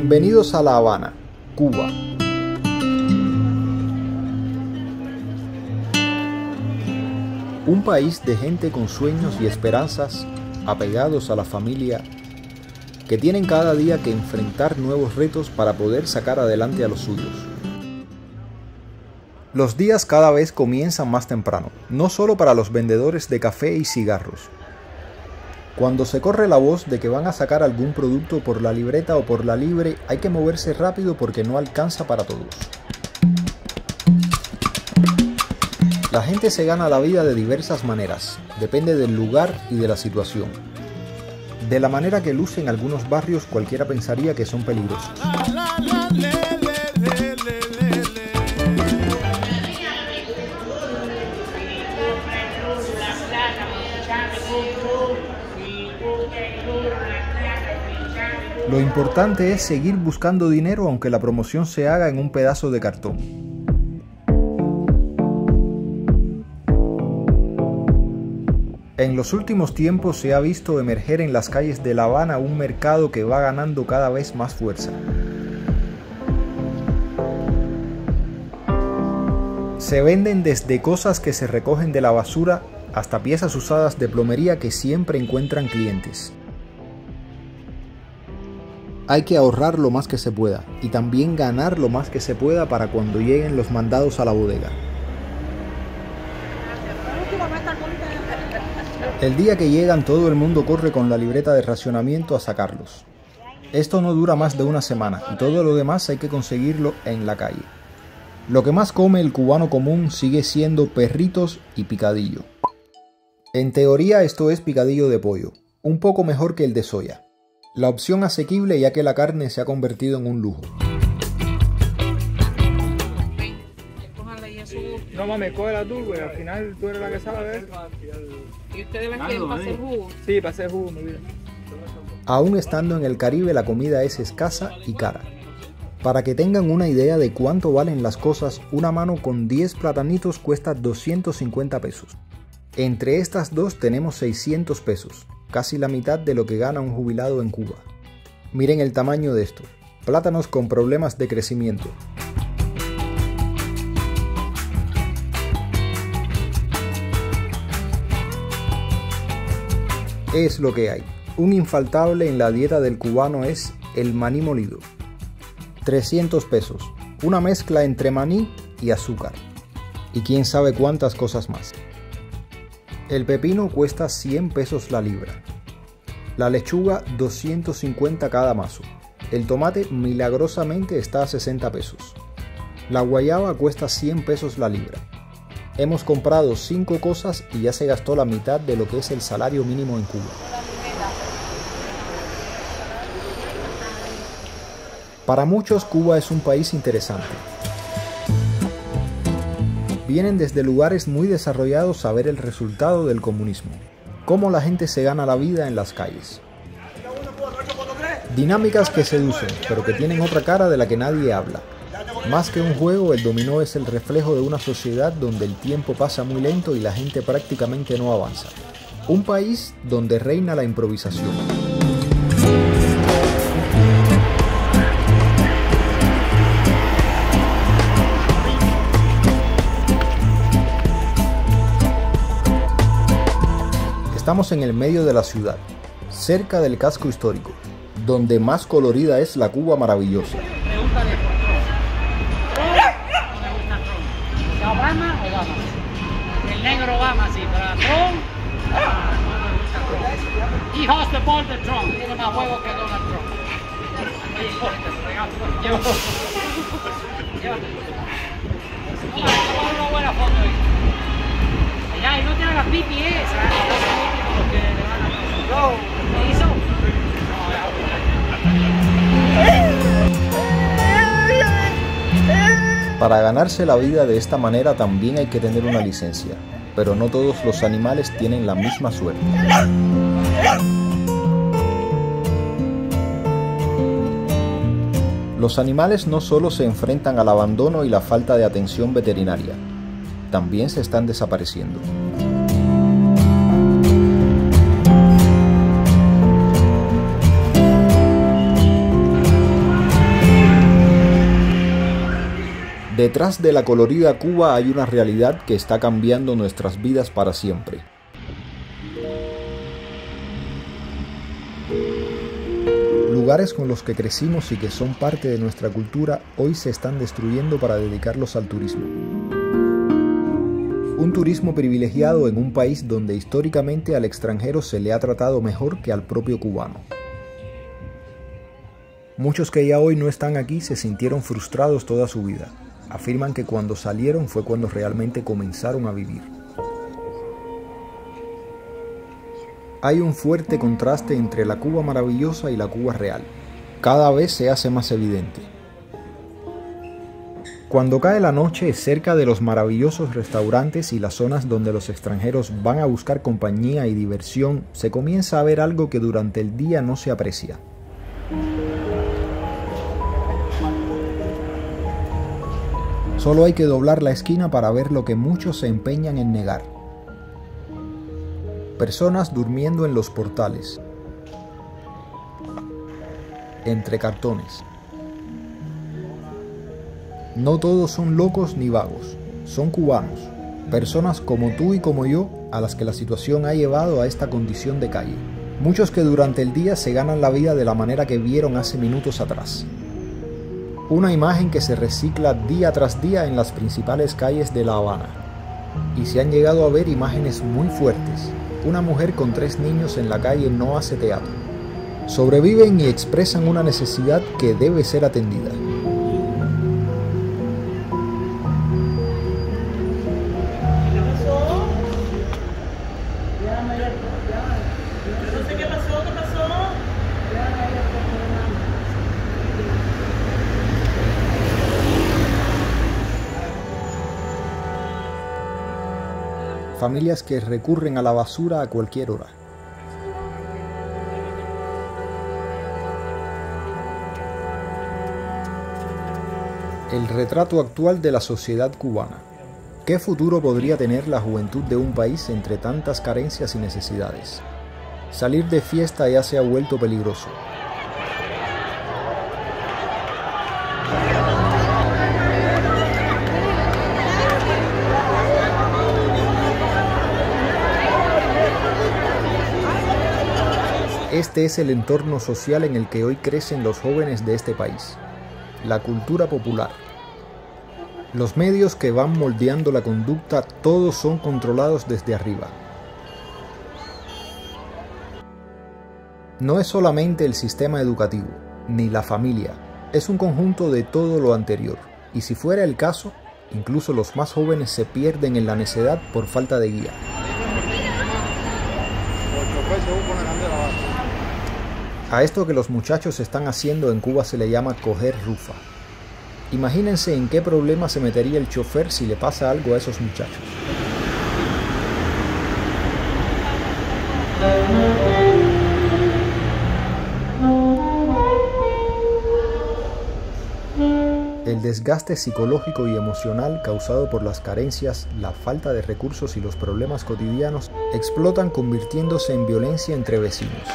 Bienvenidos a La Habana, Cuba. Un país de gente con sueños y esperanzas, apegados a la familia, que tienen cada día que enfrentar nuevos retos para poder sacar adelante a los suyos. Los días cada vez comienzan más temprano, no solo para los vendedores de café y cigarros. Cuando se corre la voz de que van a sacar algún producto por la libreta o por la libre, hay que moverse rápido porque no alcanza para todos. La gente se gana la vida de diversas maneras, depende del lugar y de la situación. De la manera que luce en algunos barrios, cualquiera pensaría que son peligrosos. Lo importante es seguir buscando dinero aunque la promoción se haga en un pedazo de cartón. En los últimos tiempos se ha visto emerger en las calles de La Habana un mercado que va ganando cada vez más fuerza. Se venden desde cosas que se recogen de la basura hasta piezas usadas de plomería que siempre encuentran clientes. Hay que ahorrar lo más que se pueda y también ganar lo más que se pueda para cuando lleguen los mandados a la bodega. El día que llegan, todo el mundo corre con la libreta de racionamiento a sacarlos. Esto no dura más de una semana y todo lo demás hay que conseguirlo en la calle. Lo que más come el cubano común sigue siendo perritos y picadillo. En teoría esto es picadillo de pollo, un poco mejor que el de soya. La opción asequible ya que la carne se ha convertido en un lujo. No mames, cógela tú, güey, al final tú eres la que sabe de eso. ¿Y ustedes la quieren para hacer jugo? Sí, para hacer jugo, mi vida. Aún estando en el Caribe, la comida es escasa y cara. Para que tengan una idea de cuánto valen las cosas, una mano con 10 platanitos cuesta 250 pesos. Entre estas dos tenemos 600 pesos, casi la mitad de lo que gana un jubilado en Cuba. Miren el tamaño de esto, plátanos con problemas de crecimiento. Es lo que hay. Un infaltable en la dieta del cubano es el maní molido. 300 pesos, una mezcla entre maní y azúcar. Y quién sabe cuántas cosas más. El pepino cuesta 100 pesos la libra. La lechuga 250 cada mazo. El tomate milagrosamente está a 60 pesos. La guayaba cuesta 100 pesos la libra. Hemos comprado 5 cosas y ya se gastó la mitad de lo que es el salario mínimo en Cuba. Para muchos, Cuba es un país interesante. Vienen desde lugares muy desarrollados a ver el resultado del comunismo, cómo la gente se gana la vida en las calles. Dinámicas que seducen, pero que tienen otra cara de la que nadie habla. Más que un juego, el dominó es el reflejo de una sociedad donde el tiempo pasa muy lento y la gente prácticamente no avanza. Un país donde reina la improvisación. Estamos en el medio de la ciudad, cerca del casco histórico, donde más colorida es la Cuba maravillosa. ¿Obama o Obama? El negro Obama, sí, pero Trump no me gusta Trump. He hosts the ball de Trump, tiene más huevos que Donald Trump. Llévate. Toma una buena foto ahí. Ya, y no te hagas pipi esa, porque le van a... ¿Qué hizo? Para ganarse la vida de esta manera también hay que tener una licencia, pero no todos los animales tienen la misma suerte. Los animales no solo se enfrentan al abandono y la falta de atención veterinaria, también se están desapareciendo. Detrás de la colorida Cuba hay una realidad que está cambiando nuestras vidas para siempre. Lugares con los que crecimos y que son parte de nuestra cultura hoy se están destruyendo para dedicarlos al turismo. Un turismo privilegiado en un país donde históricamente al extranjero se le ha tratado mejor que al propio cubano. Muchos que ya hoy no están aquí se sintieron frustrados toda su vida. Afirman que cuando salieron fue cuando realmente comenzaron a vivir. Hay un fuerte contraste entre la Cuba maravillosa y la Cuba real. Cada vez se hace más evidente. Cuando cae la noche, cerca de los maravillosos restaurantes y las zonas donde los extranjeros van a buscar compañía y diversión, se comienza a ver algo que durante el día no se aprecia. Solo hay que doblar la esquina para ver lo que muchos se empeñan en negar. Personas durmiendo en los portales, entre cartones. No todos son locos ni vagos, son cubanos, personas como tú y como yo, a las que la situación ha llevado a esta condición de calle. Muchos que durante el día se ganan la vida de la manera que vieron hace minutos atrás. Una imagen que se recicla día tras día en las principales calles de La Habana. Y se han llegado a ver imágenes muy fuertes. Una mujer con 3 niños en la calle no hace teatro. Sobreviven y expresan una necesidad que debe ser atendida. Familias que recurren a la basura a cualquier hora. El retrato actual de la sociedad cubana. ¿Qué futuro podría tener la juventud de un país entre tantas carencias y necesidades? Salir de fiesta ya se ha vuelto peligroso. Este es el entorno social en el que hoy crecen los jóvenes de este país. La cultura popular. Los medios que van moldeando la conducta, todos son controlados desde arriba. No es solamente el sistema educativo, ni la familia, es un conjunto de todo lo anterior. Y si fuera el caso, incluso los más jóvenes se pierden en la necedad por falta de guía. A esto que los muchachos están haciendo en Cuba se le llama coger rufa. Imagínense en qué problema se metería el chofer si le pasa algo a esos muchachos. El desgaste psicológico y emocional causado por las carencias, la falta de recursos y los problemas cotidianos explotan convirtiéndose en violencia entre vecinos.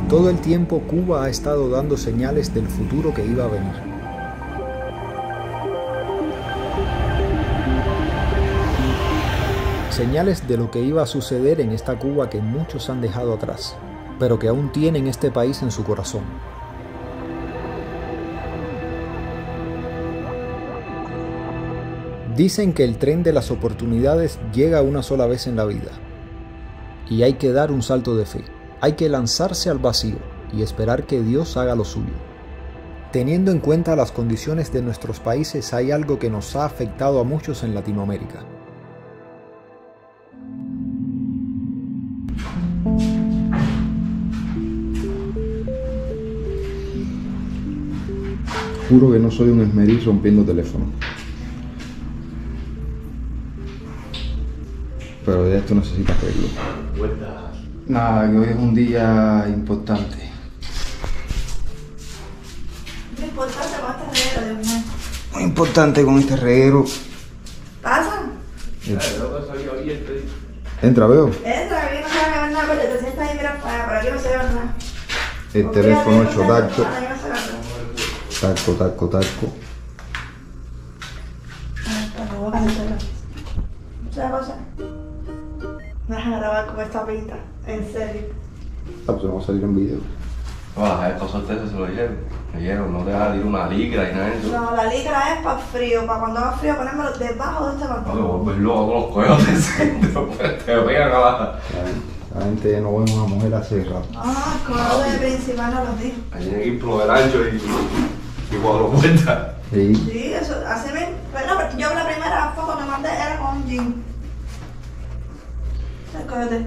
Todo el tiempo Cuba ha estado dando señales del futuro que iba a venir. Señales de lo que iba a suceder en esta Cuba que muchos han dejado atrás, pero que aún tienen este país en su corazón. Dicen que el tren de las oportunidades llega una sola vez en la vida. Y hay que dar un salto de fe. Hay que lanzarse al vacío y esperar que Dios haga lo suyo. Teniendo en cuenta las condiciones de nuestros países, hay algo que nos ha afectado a muchos en Latinoamérica. Juro que no soy un esmeril rompiendo teléfono. Pero ya esto necesita arreglo. Nada, que hoy es un día importante. Muy importante con este reguero, Dios mío. Muy importante con este reguero. ¿Pasa? Entra, veo. Entra, aquí no se va a ver nada, pero te sientas ahí y miras para allá, por aquí no se ve nada. El teléfono hecho tacto. Aquí no se ve nada. Taco, taco, taco. Para boca de cero. ¿Sabes cosa? Me dejan grabar con esta pinta, en serio. Ah, pues vamos a salir en video. A estos solteros se lo dijeron, no te vas a tirar una ligra y nada de eso. No, la ligra es para frío, para cuando haga frío ponérmelo debajo de este No, te pantalón. vuelves loco con los coyotes, te pegan a La gente no ve una mujer hace rato. Ah, el color de principal no los dijo. Ahí tiene que ir por el ancho y cuatro puertas. Sí. Sí, eso, así mismo. Bueno, pero yo la primera foto que mandé era con un jean. El coyote.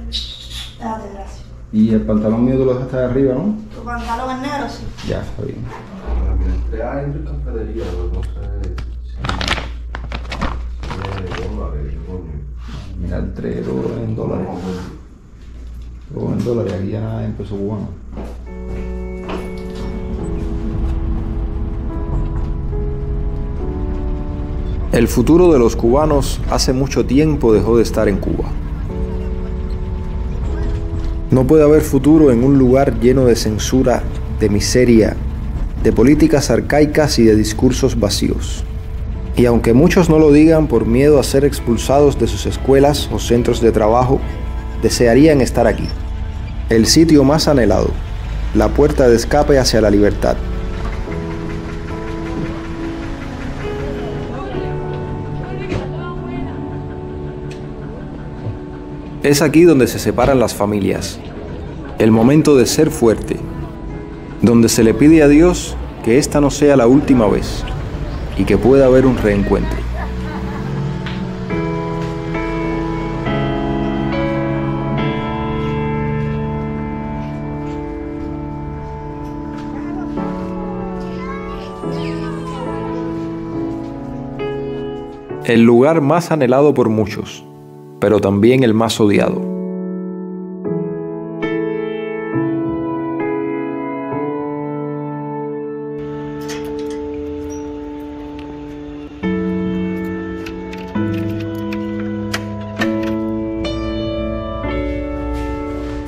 Déjate, gracias. Y el pantalón mío tú lo dejaste de arriba, ¿no? Tu pantalón es negro, sí. Ya, está bien. Entré adentro en cafetería, pero no sé si es dólares, coño. Mira el 3 euros en dólares. Todo en dólares, aquí ya nada en peso cubano. El futuro de los cubanos hace mucho tiempo dejó de estar en Cuba. No puede haber futuro en un lugar lleno de censura, de miseria, de políticas arcaicas y de discursos vacíos. Y aunque muchos no lo digan por miedo a ser expulsados de sus escuelas o centros de trabajo, desearían estar aquí. El sitio más anhelado, la puerta de escape hacia la libertad. Es aquí donde se separan las familias, el momento de ser fuerte, donde se le pide a Dios que esta no sea la última vez y que pueda haber un reencuentro. El lugar más anhelado por muchos, pero también el más odiado.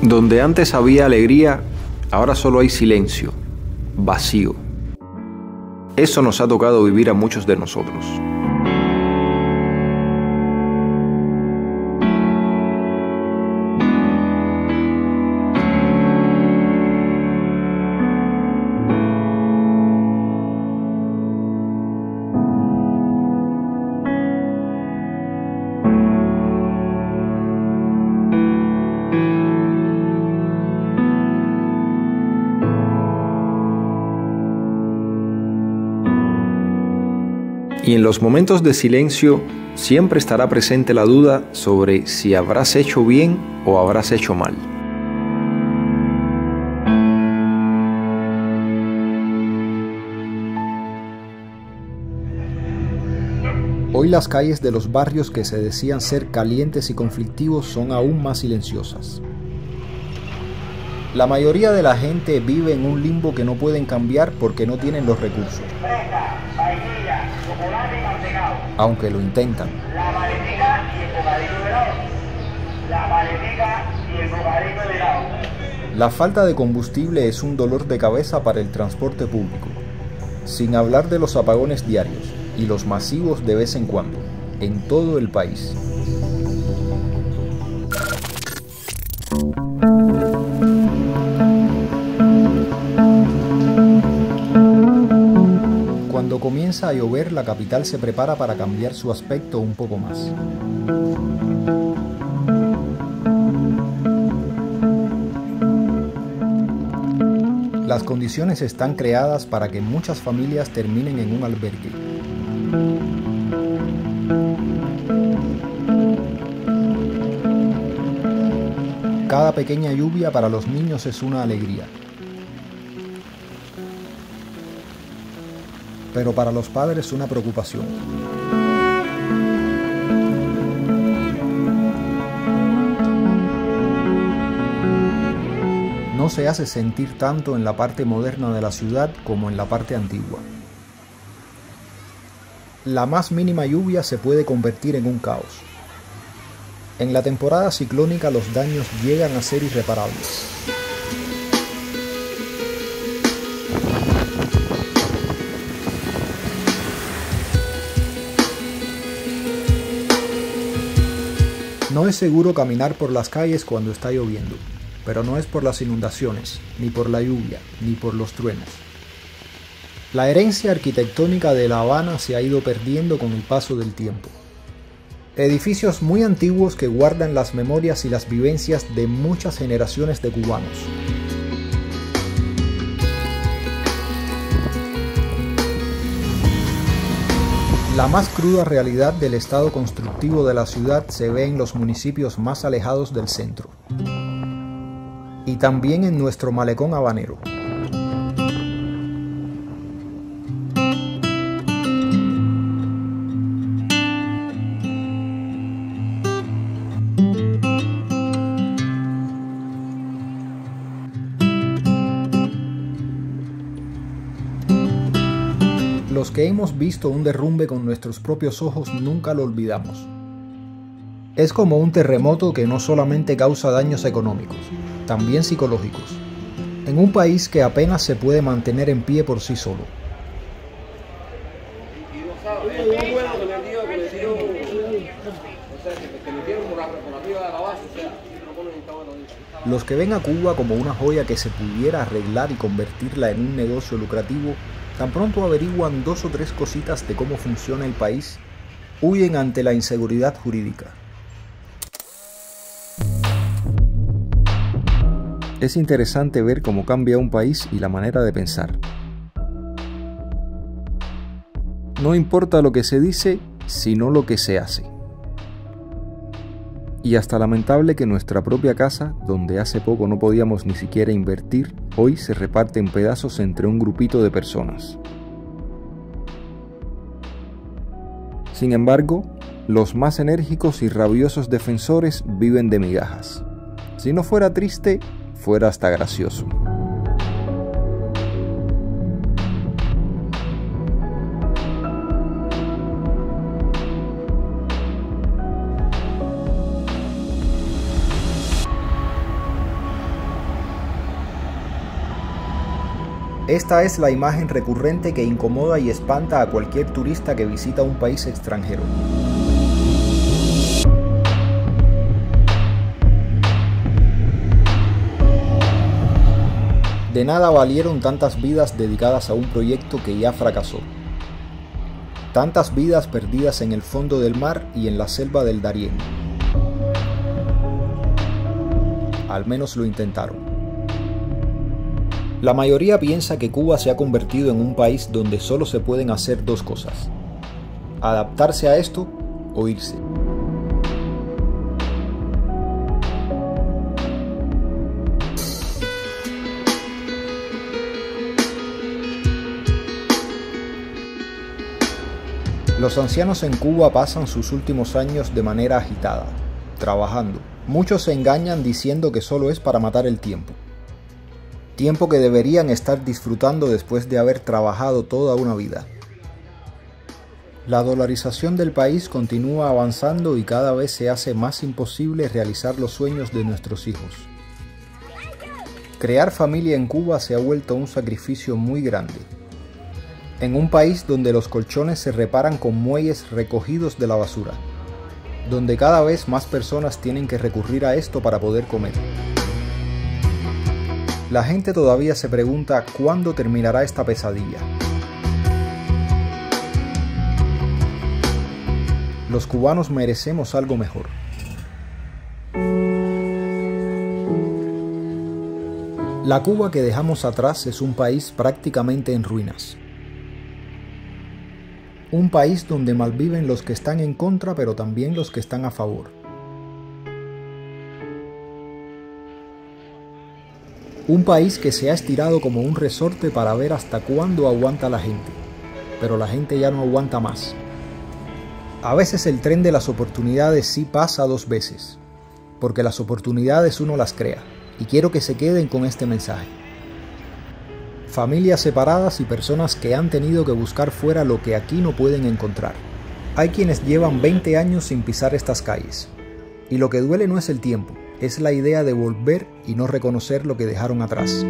Donde antes había alegría, ahora solo hay silencio, vacío. Eso nos ha tocado vivir a muchos de nosotros. Y en los momentos de silencio siempre estará presente la duda sobre si habrás hecho bien o habrás hecho mal. Hoy las calles de los barrios que se decían ser calientes y conflictivos son aún más silenciosas. La mayoría de la gente vive en un limbo que no pueden cambiar porque no tienen los recursos. Aunque lo intentan. La falta de combustible es un dolor de cabeza para el transporte público, sin hablar de los apagones diarios y los masivos de vez en cuando, en todo el país. Cuando comienza a llover, la capital se prepara para cambiar su aspecto un poco más. Las condiciones están creadas para que muchas familias terminen en un albergue. Cada pequeña lluvia para los niños es una alegría. Pero para los padres una preocupación. No se hace sentir tanto en la parte moderna de la ciudad como en la parte antigua. La más mínima lluvia se puede convertir en un caos. En la temporada ciclónica los daños llegan a ser irreparables. No es seguro caminar por las calles cuando está lloviendo, pero no es por las inundaciones, ni por la lluvia, ni por los truenos. La herencia arquitectónica de La Habana se ha ido perdiendo con el paso del tiempo. Edificios muy antiguos que guardan las memorias y las vivencias de muchas generaciones de cubanos. La más cruda realidad del estado constructivo de la ciudad se ve en los municipios más alejados del centro. Y también en nuestro malecón habanero. Los que hemos visto un derrumbe con nuestros propios ojos nunca lo olvidamos. Es como un terremoto que no solamente causa daños económicos, también psicológicos, en un país que apenas se puede mantener en pie por sí solo. Los que ven a Cuba como una joya que se pudiera arreglar y convertirla en un negocio lucrativo, tan pronto averiguan 2 o 3 cositas de cómo funciona el país, huyen ante la inseguridad jurídica. Es interesante ver cómo cambia un país y la manera de pensar. No importa lo que se dice, sino lo que se hace. Y hasta lamentable que nuestra propia casa, donde hace poco no podíamos ni siquiera invertir, hoy se reparte en pedazos entre un grupito de personas. Sin embargo, los más enérgicos y rabiosos defensores viven de migajas. Si no fuera triste, fuera hasta gracioso. Esta es la imagen recurrente que incomoda y espanta a cualquier turista que visita un país extranjero. De nada valieron tantas vidas dedicadas a un proyecto que ya fracasó. Tantas vidas perdidas en el fondo del mar y en la selva del Darién. Al menos lo intentaron. La mayoría piensa que Cuba se ha convertido en un país donde solo se pueden hacer 2 cosas: adaptarse a esto o irse. Los ancianos en Cuba pasan sus últimos años de manera agitada, trabajando. Muchos se engañan diciendo que solo es para matar el tiempo. Tiempo que deberían estar disfrutando después de haber trabajado toda una vida. La dolarización del país continúa avanzando y cada vez se hace más imposible realizar los sueños de nuestros hijos. Crear familia en Cuba se ha vuelto un sacrificio muy grande. En un país donde los colchones se reparan con muelles recogidos de la basura, donde cada vez más personas tienen que recurrir a esto para poder comer. La gente todavía se pregunta cuándo terminará esta pesadilla. Los cubanos merecemos algo mejor. La Cuba que dejamos atrás es un país prácticamente en ruinas. Un país donde malviven los que están en contra, pero también los que están a favor. Un país que se ha estirado como un resorte para ver hasta cuándo aguanta la gente, pero la gente ya no aguanta más. A veces el tren de las oportunidades sí pasa 2 veces, porque las oportunidades uno las crea, y quiero que se queden con este mensaje. Familias separadas y personas que han tenido que buscar fuera lo que aquí no pueden encontrar. Hay quienes llevan 20 años sin pisar estas calles, y lo que duele no es el tiempo, es la idea de volver y no reconocer lo que dejaron atrás.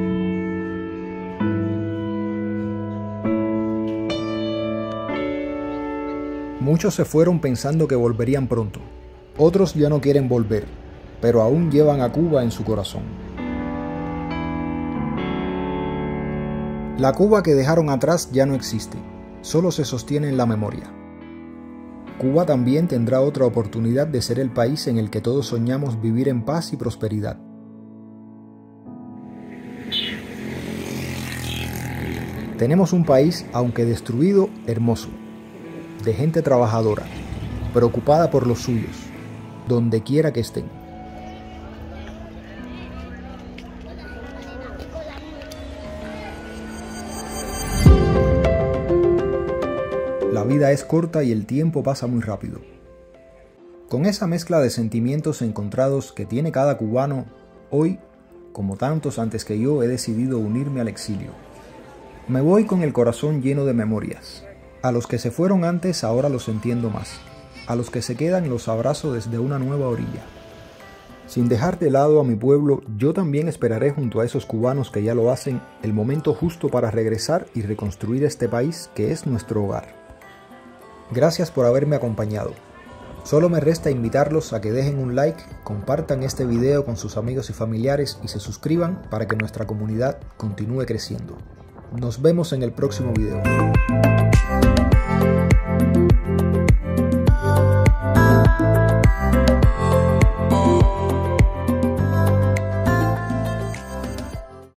Muchos se fueron pensando que volverían pronto, otros ya no quieren volver, pero aún llevan a Cuba en su corazón. La Cuba que dejaron atrás ya no existe, solo se sostiene en la memoria. Cuba también tendrá otra oportunidad de ser el país en el que todos soñamos vivir en paz y prosperidad. Tenemos un país, aunque destruido, hermoso, de gente trabajadora, preocupada por los suyos, donde quiera que estén. La vida es corta y el tiempo pasa muy rápido. Con esa mezcla de sentimientos encontrados que tiene cada cubano, hoy, como tantos antes que yo, he decidido unirme al exilio. Me voy con el corazón lleno de memorias. A los que se fueron antes ahora los entiendo más. A los que se quedan los abrazo desde una nueva orilla. Sin dejar de lado a mi pueblo, yo también esperaré junto a esos cubanos que ya lo hacen el momento justo para regresar y reconstruir este país que es nuestro hogar. Gracias por haberme acompañado. Solo me resta invitarlos a que dejen un like, compartan este video con sus amigos y familiares y se suscriban para que nuestra comunidad continúe creciendo. Nos vemos en el próximo video.